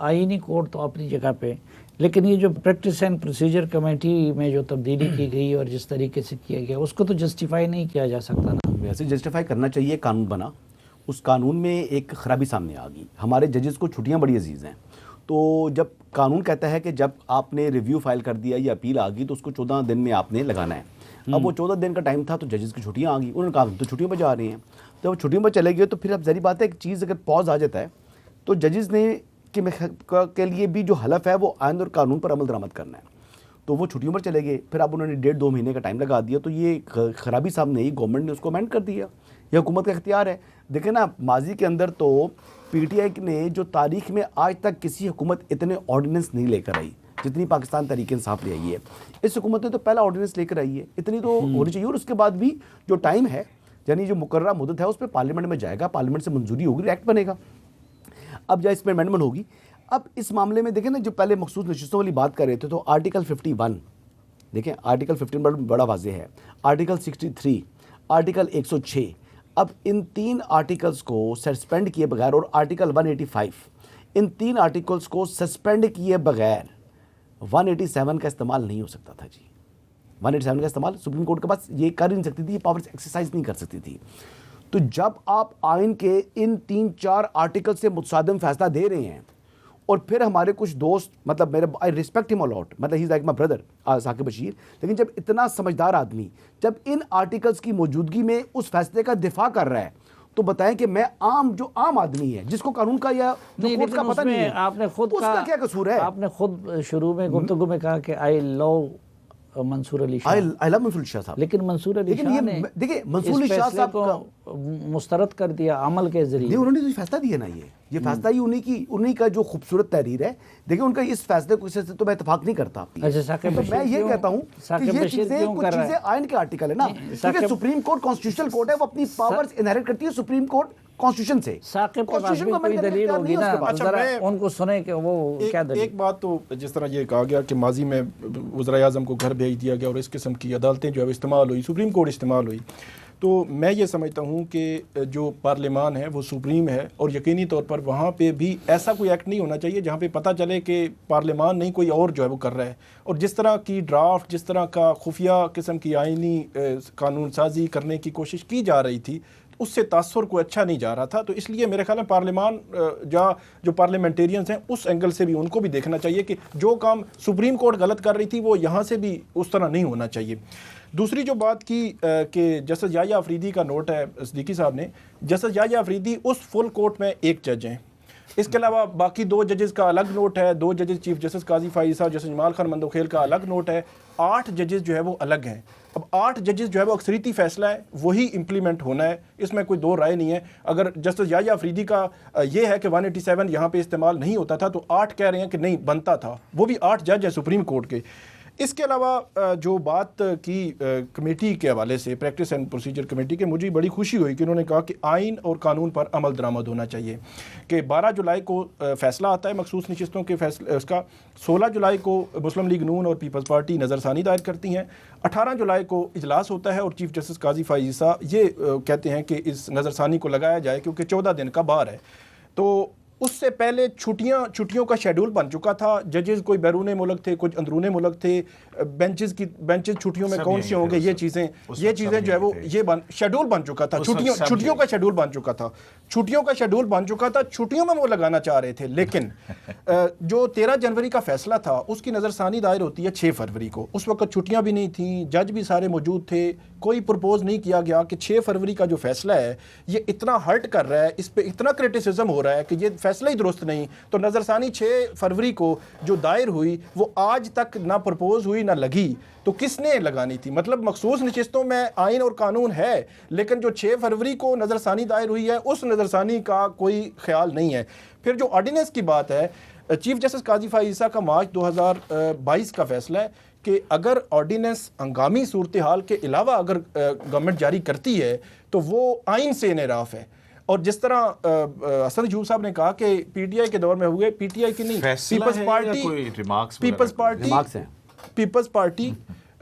आईनी कोड तो अपनी जगह पे, लेकिन ये जो प्रैक्टिस एंड प्रोसीजर कमेटी में जो तब्दीली की गई और जिस तरीके से किया गया उसको तो जस्टिफाई नहीं किया जा सकता ना। वैसे जस्टिफाई करना चाहिए, कानून बना, उस कानून में एक खराबी सामने आ गई। हमारे जजेस को छुट्टियां बड़ी अजीज़ हैं, तो जब कानून कहता है कि जब आपने रिव्यू फाइल कर दिया या अपील आ गई तो उसको 14 दिन में आपने लगाना है। अब वो 14 दिन का टाइम था तो जजेस की छुट्टियां आ गई, उन्होंने कहा तो छुट्टियों पर जा रहे हैं। तो छुट्टियों पर चले गए तो फिर अब ज़ाहिर बात है एक चीज़ अगर पॉज आ जाता है तो जजेस ने के लिए भी जो हलफ है वो आइन और कानून पर अमल दरामद करना है, तो वो छुट्टियों पर चले गए। फिर अब उन्होंने 1.5-2 महीने का टाइम लगा दिया, तो ये खराबी सामने आई, गवर्नमेंट ने उसको अमेंड कर दिया। यह हुकूमत का इख्तियार है। देखें ना, माजी के अंदर तो पीटीआई ने जो तारीख में आज तक किसी हुकूमत इतने ऑर्डिनेंस नहीं लेकर आई जितनी पाकिस्तान तहरीक इंसाफ ले आई है। इस हुकूमत ने तो पहला ऑर्डिनेंस लेकर आई है, इतनी तो होनी चाहिए। और उसके बाद भी जो टाइम है, यानी जो मुकर्ररा मुद्दत है, उस पर पार्लियामेंट में जाएगा, पार्लियामेंट से मंजूरी होगी, एक्ट बनेगा। अब जब इसमें अमेंडमेंट होगी, अब इस मामले में देखें ना, जो पहले मखसूस नशिस्तों वाली बात कर रहे थे, तो आर्टिकल 51 देखें, आर्टिकल 15 बड़ा वाज़ेह है, आर्टिकल 63, आर्टिकल 106, अब इन 3 आर्टिकल्स को सस्पेंड किए बगैर, और आर्टिकल 185, इन 3 आर्टिकल्स को सस्पेंड किए बगैर 187 का इस्तेमाल नहीं हो सकता था जी। 187 का इस्तेमाल सुप्रीम कोर्ट के पास ये कर ही नहीं सकती थी, ये पावर्स एक्सरसाइज नहीं कर सकती थी। तो जब आप आइन के इन 3-4 आर्टिकल से मुतसादिम फैसला दे रहे हैं, और फिर हमारे कुछ दोस्त, मतलब मेरे, आई रिस्पेक्ट हिम अलॉट, मतलब he is like my brother Saqib Bashir, लेकिन जब इतना समझदार आदमी जब इन आर्टिकल्स की मौजूदगी में उस फैसले का दिफा कर रहा है, तो बताएं कि मैं जो आम आदमी है जिसको कानून का या जो कोर्ट का पता नहीं है, आपने खुद उसका क्या कसूर है? आपने खुद शुरू में गुफ्तगू में कहा कि I love Mansoor Ali Shah, I love Mansoor Shah साहब, लेकिन मंसूर अली शाह ने देखिए मंसूर अली शाह साहब को मुस्तरद कर दिया अमल के जरिए। उन्होंने तो फैसला दिया ना, ये फैसला ही उन्हीं का जो खूबसूरत तहरीर है। देखिए उनका इस फैसले को से तो मैं इतफाक नहीं करता। अच्छा, तो मैं ये कहता हूँ कि ये चीजें कुछ चीजें आइन के आर्टिकल है ना, क्योंकि सुप्रीम कोर्ट कॉन्स्टिट्यूशनल कोर्ट है, वो अपनी पावर्स इनहेरिट करती है सुप्रीम कोर्ट कॉन्स्टिट्यूशन से। साकिब के पास भी कोई दलील होगी ना, जरा उनको सुने कि वो क्या दलील। एक बात तो जिस तरह ये कहा गया कि माजी में वज़ीर आज़म को घर भेज दिया गया और इस किस्म की अदालतें जो है इस्तेमाल हुई, सुप्रीम कोर्ट इस्तेमाल हुई, तो मैं ये समझता हूँ कि जो पार्लियामान है वो सुप्रीम है, और यकीनी तौर पर वहाँ पे भी ऐसा कोई एक्ट नहीं होना चाहिए जहाँ पे पता चले कि पार्लियामान नहीं कोई और जो है वो कर रहा है। और जिस तरह की ड्राफ्ट, जिस तरह का खुफिया किस्म की आइनी कानून साजी करने की कोशिश की जा रही थी, उससे तासुर को अच्छा नहीं जा रहा था। तो इसलिए मेरे ख्याल में पार्लियामान जो पार्लियामेंटेरियंस हैं उस एंगल से भी उनको भी देखना चाहिए कि जो काम सुप्रीम कोर्ट गलत कर रही थी वो यहाँ से भी उस तरह नहीं होना चाहिए। दूसरी जो बात की कि जस्टिस याह्या अफरीदी का नोट है सिद्दीकी साहब ने, जस्टिस याह्या अफरीदी उस फुल कोर्ट में एक जज हैं, इसके अलावा बाकी 2 जजेस का अलग नोट है, 2 जजेस चीफ जस्टिस काजी फाइज साहब, जस्टिस जमाल खान मंदोखेल का अलग नोट है, 8 जजेस जो है वो अलग हैं। अब 8 जजेस जो है वो अक्सरीती फैसला है, वही इंप्लीमेंट होना है, इसमें कोई 2 राय नहीं है। अगर जस्टिस याह्या अफरीदी का ये है कि 187 यहाँ पे इस्तेमाल नहीं होता था, तो 8 कह रहे हैं कि नहीं बनता था, वो भी 8 जज है सुप्रीम कोर्ट के। इसके अलावा जो बात की कमेटी के हवाले से, प्रैक्टिस एंड प्रोसीजर कमेटी के, मुझे बड़ी खुशी हुई कि उन्होंने कहा कि आइन और कानून पर अमल दरामद होना चाहिए, कि 12 जुलाई को फैसला आता है मखसूस नशिस्तों के फैसले उसका, 16 जुलाई को मुस्लिम लीग नून और पीपल्स पार्टी नज़रसानी दायर करती हैं, 18 जुलाई को इजलास होता है और चीफ जस्टिस काजी फाइज साहब ये कहते हैं कि इस नज़रसानी को लगाया जाए क्योंकि 14 दिन का बार है। तो उससे पहले छुट्टियों का शेड्यूल बन चुका था, जजेस कोई बैरून मुल्क थे, कुछ अंदरूने मुल्क थे, बेंचेस छुट्टियों में कौन से होंगे, ये चीज़ें जो है वो ये शेड्यूल बन चुका था, छुट्टियों का शेड्यूल बन चुका था, छुट्टियों में वो लगाना चाह रहे थे। लेकिन जो 13 जनवरी का फैसला था उसकी नज़रसानी दायर होती है 6 फरवरी को, उस वक्त छुट्टियाँ भी नहीं थी, जज भी सारे मौजूद थे, कोई प्रपोज नहीं किया गया कि 6 फरवरी का जो फैसला है ये इतना हर्ट कर रहा है, इस पर इतना क्रिटिसिज्म हो रहा है कि ये फैसला ही दुरुस्त नहीं। तो नज़रसानी 6 फरवरी को जो दायर हुई वो आज तक ना प्रपोज हुई ना लगी, तो किसने लगानी थी? मतलब मखसूस नशिस्तों में आइन और कानून है, लेकिन जो 6 फरवरी को नज़रसानी दायर हुई है उस नज़रसानी का कोई ख्याल नहीं है। फिर जो ऑर्डिनेंस की बात है, चीफ जस्टिस काजी फाइज साहब का मार्च 2022 का फैसला है कि अगर ऑर्डिनेंस हंगामी सूरत हाल के अलावा अगर गवर्नमेंट जारी करती है तो वो आइन से इनराफ है। और जिस तरह हसन यूब साहब ने कहा कि पीटीआई के दौर में हुए, पीटीआई की नहीं, पीपल्स पार्टी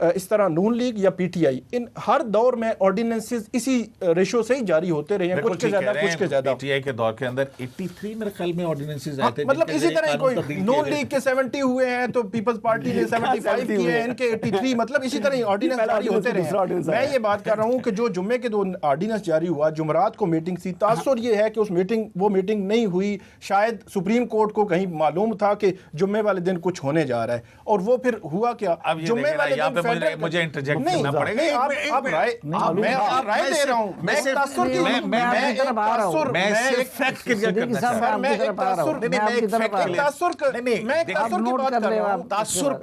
इस तरह नून लीग या पीटीआई, इन हर दौर में ऑर्डिनेंसेस इसी रेशो से ही जारी होते रहे हैं, कुछ के ज्यादा कुछ के ज्यादा। पीटीआई के दौर के अंदर 83 मेरे ख्याल में ऑर्डिनेंसेस आए थे, मतलब इसी तरह ही कोई नून लीग के 70 हुए हैं तो पीपल्स पार्टी ने 75 किए हैं, इनके 83, मतलब इसी तरह ही ऑर्डिनेंस जारी होते रहे। मैं ये बात कर रहा हूँ कि जो जुम्मे के दो ऑर्डिनेंस जारी हुआ, जुमरात को मीटिंग थी, तासुर ये है कि उस वो मीटिंग नहीं हुई, शायद सुप्रीम कोर्ट को कहीं मालूम था कि जुम्मे वाले दिन कुछ होने जा रहा है, और वो फिर हुआ क्या, जुम्मे वाले दिन मुझे इंटरजेक्ट करना पड़ेगा। आप राय, मैं राय दे रहा हूं, मैं तासुर की, मैं एक तासुर, मैं एक फैक्ट क्लियर करना चाह रहा हूं, मैं एक तासुर, मैं एक फैक्ट तासुर, मैं एक तासुर की बात कर रहा हूं, तासुर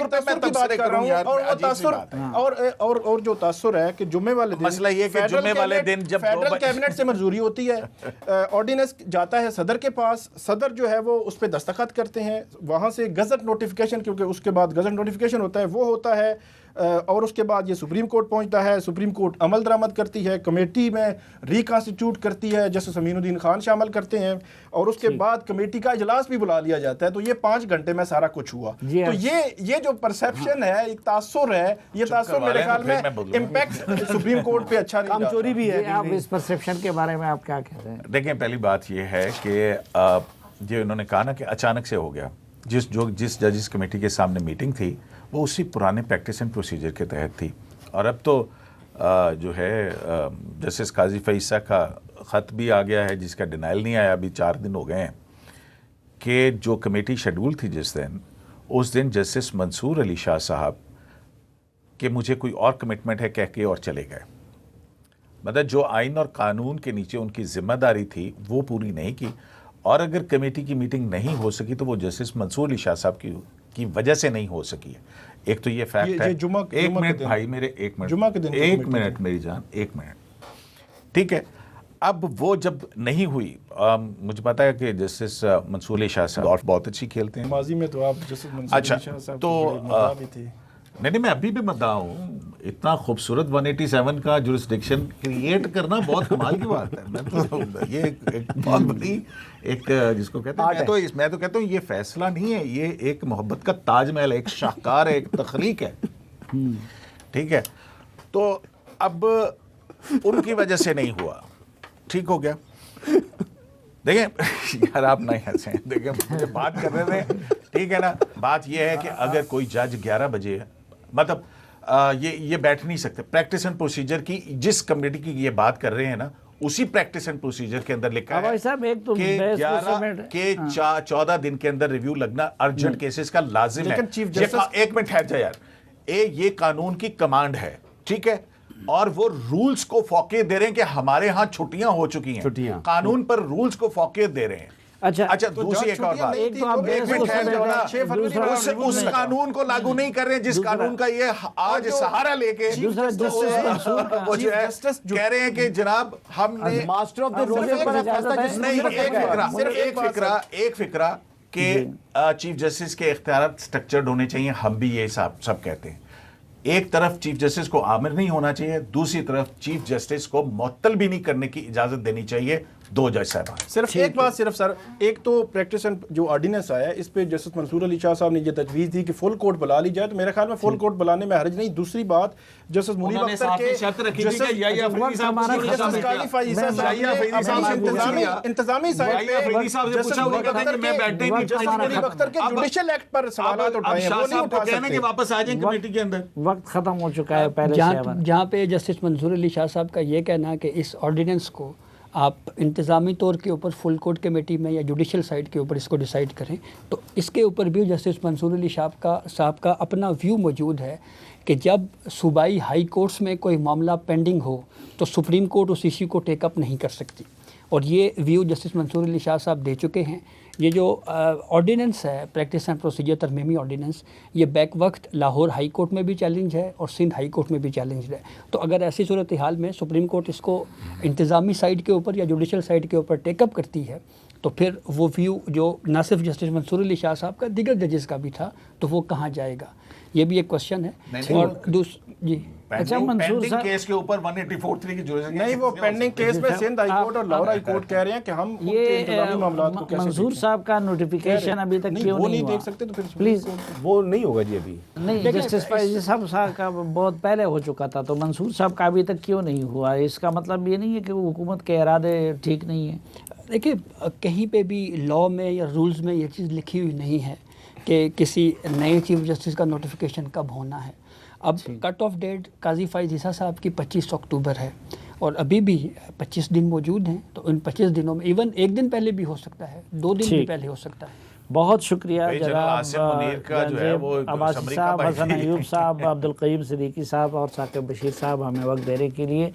पे मैं बात कर रहा हूं, और वो तासुर और जो तासुर है कि जुम्मे वाले दिन, मसला ये कि जुम्मे वाले दिन जब फेडरल कैबिनेट से मंजूरी होती है, ऑर्डिनेंस जाता है सदर के पास, सदर जो है वो उस पर दस्तखत करते हैं, वहाँ से गजट नोटिफिकेशन, क्योंकि उसके बाद गजट नोटिफिकेशन होता है, वो होता है, और उसके बाद ये सुप्रीम कोर्ट पहुंचता है, सुप्रीम कोर्ट अमल दरामद करती है, कमेटी में रिकॉन्स्टिट्यूट करती है, जैसे अमीनुद्दीन खान शामिल करते हैं, और उसके बाद कमेटी का इजलास भी बुला लिया जाता है। तो ये 5 घंटे में सारा कुछ हुआ। तो ये जो परसेप्शन है, एक तासुर है, ये तासुर मेरे ख्याल में इम्पैक्ट सुप्रीम कोर्ट पे अच्छा नहीं, चोरी भी है। आप इस परसेप्शन के बारे में आप क्या कहते हैं? देखें, पहली बात ये है कि जो इन्होंने कहा ना कि अचानक से हो गया, जिस जजिस कमेटी के सामने मीटिंग थी वो उसी पुराने प्रैक्टिस एंड प्रोसीजर के तहत थी, और अब तो जो है जस्टिस काजी फईसा का ख़त भी आ गया है जिसका डिनाइल नहीं आया, अभी 4 दिन हो गए हैं, कि जो कमेटी शेड्यूल थी जिस दिन, उस दिन जस्टिस मंसूर अली शाह साहब कि मुझे कोई और कमिटमेंट है कह के और चले गए। मतलब जो आइन और कानून के नीचे उनकी जिम्मेदारी थी वो पूरी नहीं की, और अगर कमेटी की मीटिंग नहीं हो सकी तो वो जस्टिस मंसूर अली शाह साहब की वजह से नहीं हो सकी है। एक तो ये फैक्ट है। एक मिनट भाई मेरे, एक मिनट मेरी जान, 1 मिनट, ठीक है। अब वो जब नहीं हुई, मुझे पता है कि जस्टिस मंसूर अली शाह साहब बहुत अच्छी खेलते हैं, माजी में तो आप जस्टिस मंसूर अच्छा, अली शाह साहब तो नहीं, मैं अभी भी मद्दा हूँ। इतना खूबसूरत 187 का जुरिस्डिक्शन क्रिएट करना बहुत कमाल की बात है। मैं तो ये एक बहुत बड़ी एक जिसको कहते हैं, मैं तो कहता हूँ ये फैसला नहीं है, ये एक मोहब्बत का ताजमहल है, एक शाहकार है, एक तख्लीक है, ठीक है। तो अब उनकी वजह से नहीं हुआ, ठीक हो गया। देखें यार, आप नहीं हंसे, देखें मुझे बात कर रहे थे, ठीक है ना। बात यह है कि अगर कोई जज 11 बजे, मतलब ये बैठ नहीं सकते। प्रैक्टिस एंड प्रोसीजर की जिस कमेटी की ये बात कर रहे हैं ना, उसी प्रैक्टिस एंड प्रोसीजर के अंदर लिखा है कि 14 दिन के अंदर रिव्यू लगना अर्जेंट केसेस का लाजिम है। एक मिनट ठहर जा यार, ये कानून की कमांड है, ठीक है, और वो रूल्स को फोकियत दे रहे हैं कि हमारे यहाँ छुट्टियां हो चुकी हैं, कानून पर रूल्स को फोकियत दे रहे हैं। अच्छा, दूसरी एक और बात, एक तो आप उस कानून को लागू नहीं कर रहे हैं जिस कानून का ये आज सहारा लेके वो जो है कह रहे हैं कि जनाब हमने मास्टर ऑफ द रोल एक फिक्रा कि चीफ जस्टिस के इख्तियार स्ट्रक्चर्ड होने चाहिए, हम भी ये सब कहते हैं। एक तरफ चीफ जस्टिस को आमिर नहीं होना चाहिए, दूसरी तरफ चीफ जस्टिस को मुअत्तल भी नहीं करने की इजाजत देनी चाहिए। 2 जज साहब, सिर्फ एक बात, सिर्फ सर, एक तो प्रैक्टिस एंड जो ऑर्डिनेंस आया इस पे जस्टिस मंसूर अली शाह साहब ने ये तजवीज़ दी कि फुल कोर्ट बुला ली जाए, तो मेरे ख्याल में फुल कोर्ट बुलाने में हर्ज नहीं। दूसरी बात, जस्टिस मुनीब अख्तर के इंतजामी साइड पे जुडिशियल एक्ट पर सवाल उठाए हैं, वो नहीं उठा सकते। वापस आ जाएं कमेटी के अंदर। वक्त खत्म हो चुका है पहले जहाँ पे जस्टिस मंसूर अली शाह साहब का ये कहना है कि इस ऑर्डिनेंस को आप इंतज़ामी तौर के ऊपर फुल कोर्ट कमेटी में या जुडिशल साइड के ऊपर इसको डिसाइड करें, तो इसके ऊपर भी जस्टिस मंसूर अली साहब का अपना व्यू मौजूद है कि जब सूबाई हाई कोर्ट्स में कोई मामला पेंडिंग हो तो सुप्रीम कोर्ट उस इश्यू को टेकअप नहीं कर सकती, और ये व्यू जस्टिस मंसूर अली शाह साहब दे चुके हैं। ये जो ऑर्डिनेंस है, प्रैक्टिस एंड प्रोसीजर तरमीमी ऑर्डिनेंस, ये बैक वक्त लाहौर हाई कोर्ट में भी चैलेंज है और सिंध हाई कोर्ट में भी चैलेंज है। तो अगर ऐसी सूरत हाल में सुप्रीम कोर्ट इसको इंतज़ामी साइड के ऊपर या जुडिशल साइड के ऊपर टेकअप करती है तो फिर वो व्यू जो ना सिर्फ जस्टिस मंसूर अली शाह साहब का, दीगर जजेस का भी था, तो वो कहाँ जाएगा, ये भी एक क्वेश्चन है। नहीं, और जी अच्छा, मंसूर पेंडिंग साहब- केस के ऊपर 184(3) की जुरिस्डिक्शन नहीं, वो पेंडिंग केस में सिंध हाई कोर्ट और लाहौर हाई कोर्ट कह रहे हैं कि हम उनके इंतजामी मामलात को कैसे मंसूर देखें। साहब का नोटिफिकेशन अभी तक नहीं, क्यों वो नहीं नहीं हुआ? देख सकते तो फिर प्लीज, वो नहीं होगा जी अभी। नहीं, देखिए, जस्टिस फैजी साहब का बहुत पहले हो चुका था, तो मंसूर साहब का अभी तक क्यों नहीं हुआ? इसका मतलब ये नहीं है कि हुकूमत के इरादे ठीक नहीं है। देखिए, कहीं पे भी लॉ में या रूल्स में ये चीज़ लिखी हुई नहीं है कि किसी नए चीफ जस्टिस का नोटिफिकेशन कब होना है। अब कट ऑफ डेट काजी फैज़ ईसा साहब की 25 अक्टूबर है और अभी भी 25 दिन मौजूद हैं, तो इन 25 दिनों में इवन एक दिन पहले भी हो सकता है, 2 दिन भी ठीक। पहले हो सकता है। बहुत शुक्रिया भाई, जनरल आसिम मुनीर का जो है वो अब्बासी समरी साहब, का हसन अयूब साहब, अब्दुल कय्यूम सिद्दीकी साहब और साकिब बशीर साहब हमें वक्त देने के लिए।